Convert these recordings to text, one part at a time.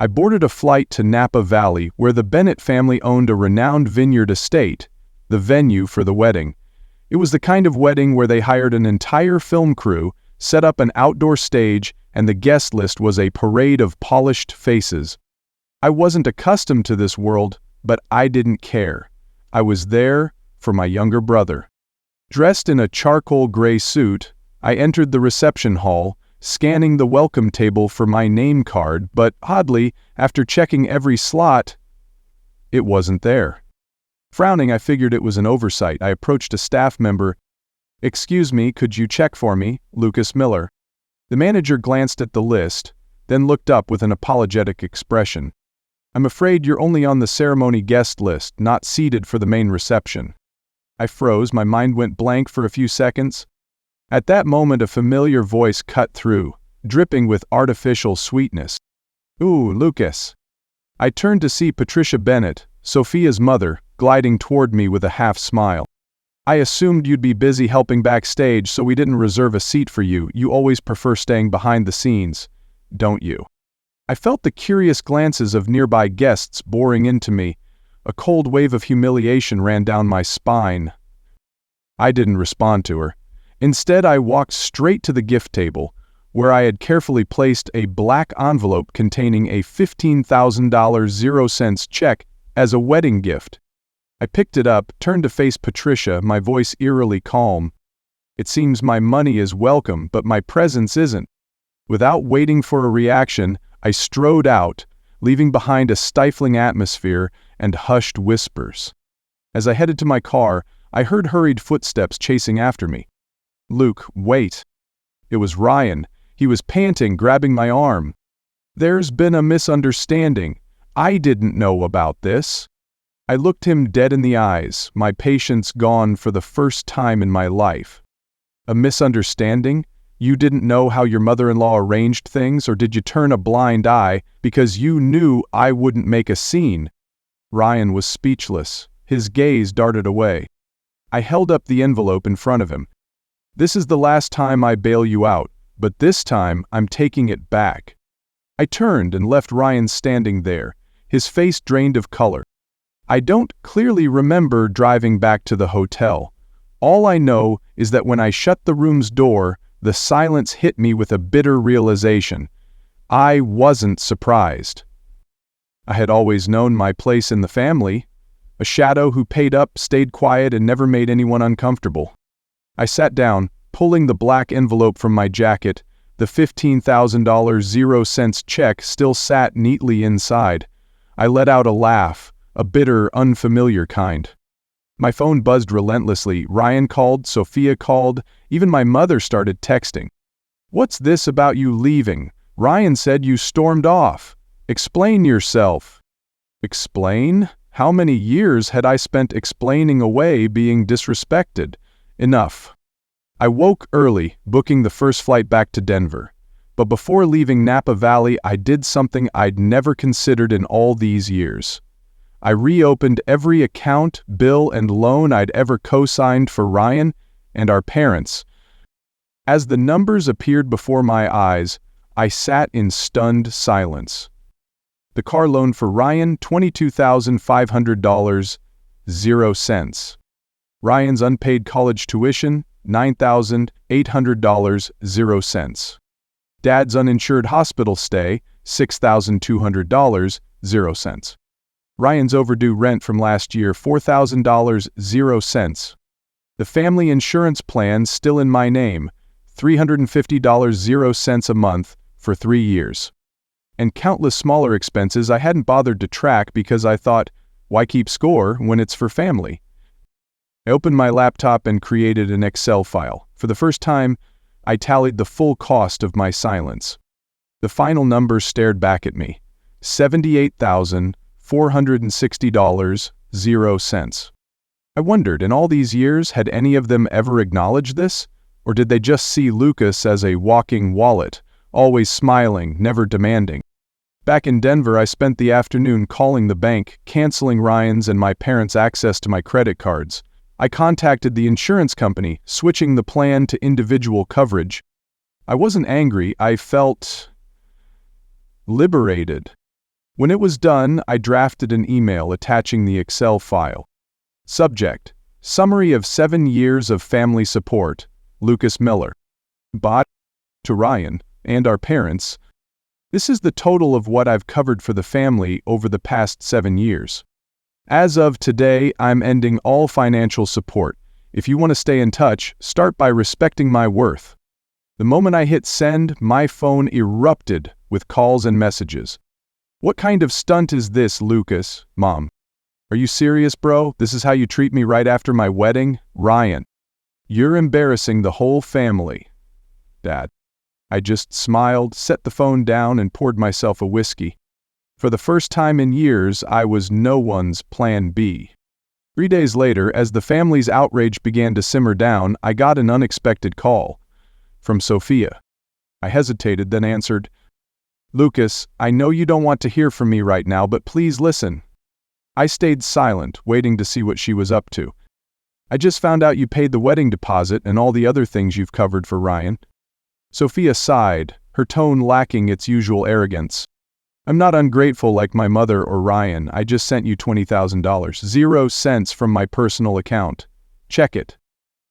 I boarded a flight to Napa Valley, where the Bennett family owned a renowned vineyard estate, the venue for the wedding. It was the kind of wedding where they hired an entire film crew, set up an outdoor stage, and the guest list was a parade of polished faces. I wasn't accustomed to this world, but I didn't care. I was there for my younger brother. Dressed in a charcoal gray suit, I entered the reception hall, scanning the welcome table for my name card, but oddly, after checking every slot, it wasn't there. Frowning, I figured it was an oversight. I approached a staff member. "Excuse me, could you check for me, Lucas Miller?" The manager glanced at the list, then looked up with an apologetic expression. "I'm afraid you're only on the ceremony guest list, not seated for the main reception." I froze, my mind went blank for a few seconds. At that moment, a familiar voice cut through, dripping with artificial sweetness. "Ooh, Lucas." I turned to see Patricia Bennett, Sophia's mother, gliding toward me with a half-smile. "I assumed you'd be busy helping backstage, so we didn't reserve a seat for you. You always prefer staying behind the scenes, don't you?" I felt the curious glances of nearby guests boring into me. A cold wave of humiliation ran down my spine. I didn't respond to her. Instead, I walked straight to the gift table, where I had carefully placed a black envelope containing a $15,000 0-cents check as a wedding gift. I picked it up, turned to face Patricia, my voice eerily calm. "It seems my money is welcome, but my presence isn't." Without waiting for a reaction, I strode out, leaving behind a stifling atmosphere and hushed whispers. As I headed to my car, I heard hurried footsteps chasing after me. "Luke, wait." It was Ryan. He was panting, grabbing my arm. "There's been a misunderstanding. I didn't know about this." I looked him dead in the eyes, my patience gone for the first time in my life. "A misunderstanding? You didn't know how your mother-in-law arranged things, or did you turn a blind eye because you knew I wouldn't make a scene?" Ryan was speechless. His gaze darted away. I held up the envelope in front of him. "This is the last time I bail you out, but this time I'm taking it back." I turned and left Ryan standing there, his face drained of color. I don't clearly remember driving back to the hotel. All I know is that when I shut the room's door, the silence hit me with a bitter realization. I wasn't surprised. I had always known my place in the family. A shadow who paid up, stayed quiet, and never made anyone uncomfortable. I sat down, pulling the black envelope from my jacket. The $15,000 0-cents check still sat neatly inside. I let out a laugh, a bitter, unfamiliar kind. My phone buzzed relentlessly. Ryan called, Sophia called, even my mother started texting. "What's this about you leaving? Ryan said you stormed off. Explain yourself." Explain? How many years had I spent explaining away being disrespected? Enough. I woke early, booking the first flight back to Denver. But before leaving Napa Valley, I did something I'd never considered in all these years. I reopened every account, bill, and loan I'd ever co-signed for Ryan and our parents. As the numbers appeared before my eyes, I sat in stunned silence. The car loan for Ryan, $22,500, 0 cents. Ryan's unpaid college tuition, $9,800, 0 cents. Dad's uninsured hospital stay, $6,200, 0 cents. Ryan's overdue rent from last year, $4,000, 0 cents. The family insurance plan still in my name, $350, 0 cents a month for 3 years. And countless smaller expenses I hadn't bothered to track because I thought, why keep score when it's for family? I opened my laptop and created an Excel file. For the first time, I tallied the full cost of my silence. The final number stared back at me. $78,460, 0 cents. I wondered, in all these years, had any of them ever acknowledged this? Or did they just see Lucas as a walking wallet, always smiling, never demanding? Back in Denver, I spent the afternoon calling the bank, canceling Ryan's and my parents' access to my credit cards. I contacted the insurance company, switching the plan to individual coverage. I wasn't angry, I felt liberated. When it was done, I drafted an email attaching the Excel file. Subject: Summary of 7 years of family support, Lucas Miller. Bot: To Ryan and our parents. This is the total of what I've covered for the family over the past 7 years. As of today, I'm ending all financial support. If you want to stay in touch, start by respecting my worth. The moment I hit send, my phone erupted with calls and messages. What kind of stunt is this, Lucas? Mom. Are you serious, bro? This is how you treat me right after my wedding? Ryan. You're embarrassing the whole family. Dad. I just smiled, set the phone down, and poured myself a whiskey. For the first time in years, I was no one's plan B. 3 days later, as the family's outrage began to simmer down, I got an unexpected call. From Sophia. I hesitated, then answered, Lucas, I know you don't want to hear from me right now, but please listen. I stayed silent, waiting to see what she was up to. I just found out you paid the wedding deposit and all the other things you've covered for Ryan. Sophia sighed, her tone lacking its usual arrogance. I'm not ungrateful like my mother or Ryan. I just sent you $20,000, 0 cents from my personal account. Check it.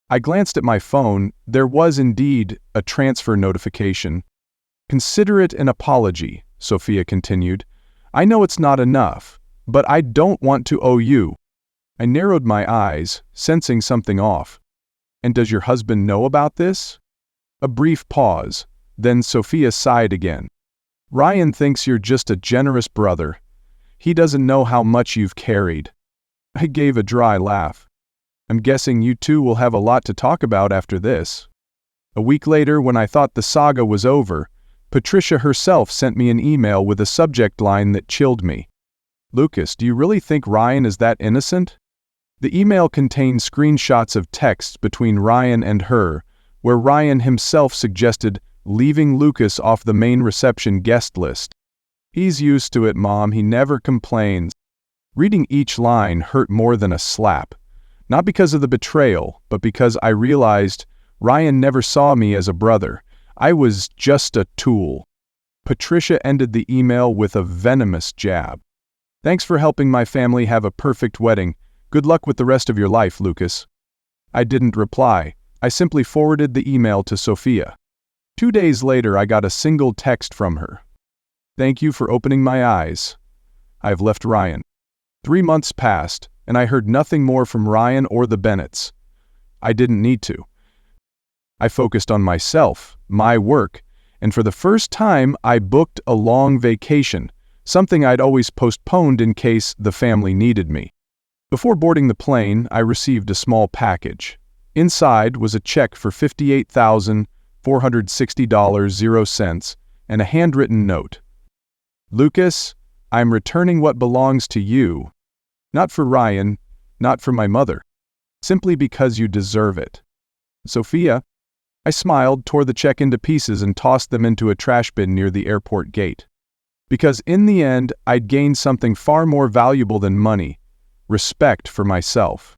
I glanced at my phone. There was indeed a transfer notification. Consider it an apology, Sophia continued. I know it's not enough, but I don't want to owe you. I narrowed my eyes, sensing something off. And does your husband know about this? A brief pause, then Sophia sighed again. Ryan thinks you're just a generous brother. He doesn't know how much you've carried. I gave a dry laugh. I'm guessing you two will have a lot to talk about after this. A week later, when I thought the saga was over, Patricia herself sent me an email with a subject line that chilled me. Lucas, do you really think Ryan is that innocent? The email contained screenshots of texts between Ryan and her, where Ryan himself suggested leaving Lucas off the main reception guest list. He's used to it, Mom, he never complains. Reading each line hurt more than a slap. Not because of the betrayal, but because I realized Ryan never saw me as a brother. I was just a tool. Patricia ended the email with a venomous jab. Thanks for helping my family have a perfect wedding. Good luck with the rest of your life, Lucas. I didn't reply. I simply forwarded the email to Sophia. 2 days later, I got a single text from her. Thank you for opening my eyes. I've left Ryan. 3 months passed, and I heard nothing more from Ryan or the Bennetts. I didn't need to. I focused on myself, my work, and for the first time, I booked a long vacation, something I'd always postponed in case the family needed me. Before boarding the plane, I received a small package. Inside was a check for $58,460, 0 cents, and a handwritten note. Lucas, I'm returning what belongs to you. Not for Ryan, not for my mother. Simply because you deserve it. Sophia. I smiled, tore the check into pieces, and tossed them into a trash bin near the airport gate. Because in the end, I'd gained something far more valuable than money: respect for myself.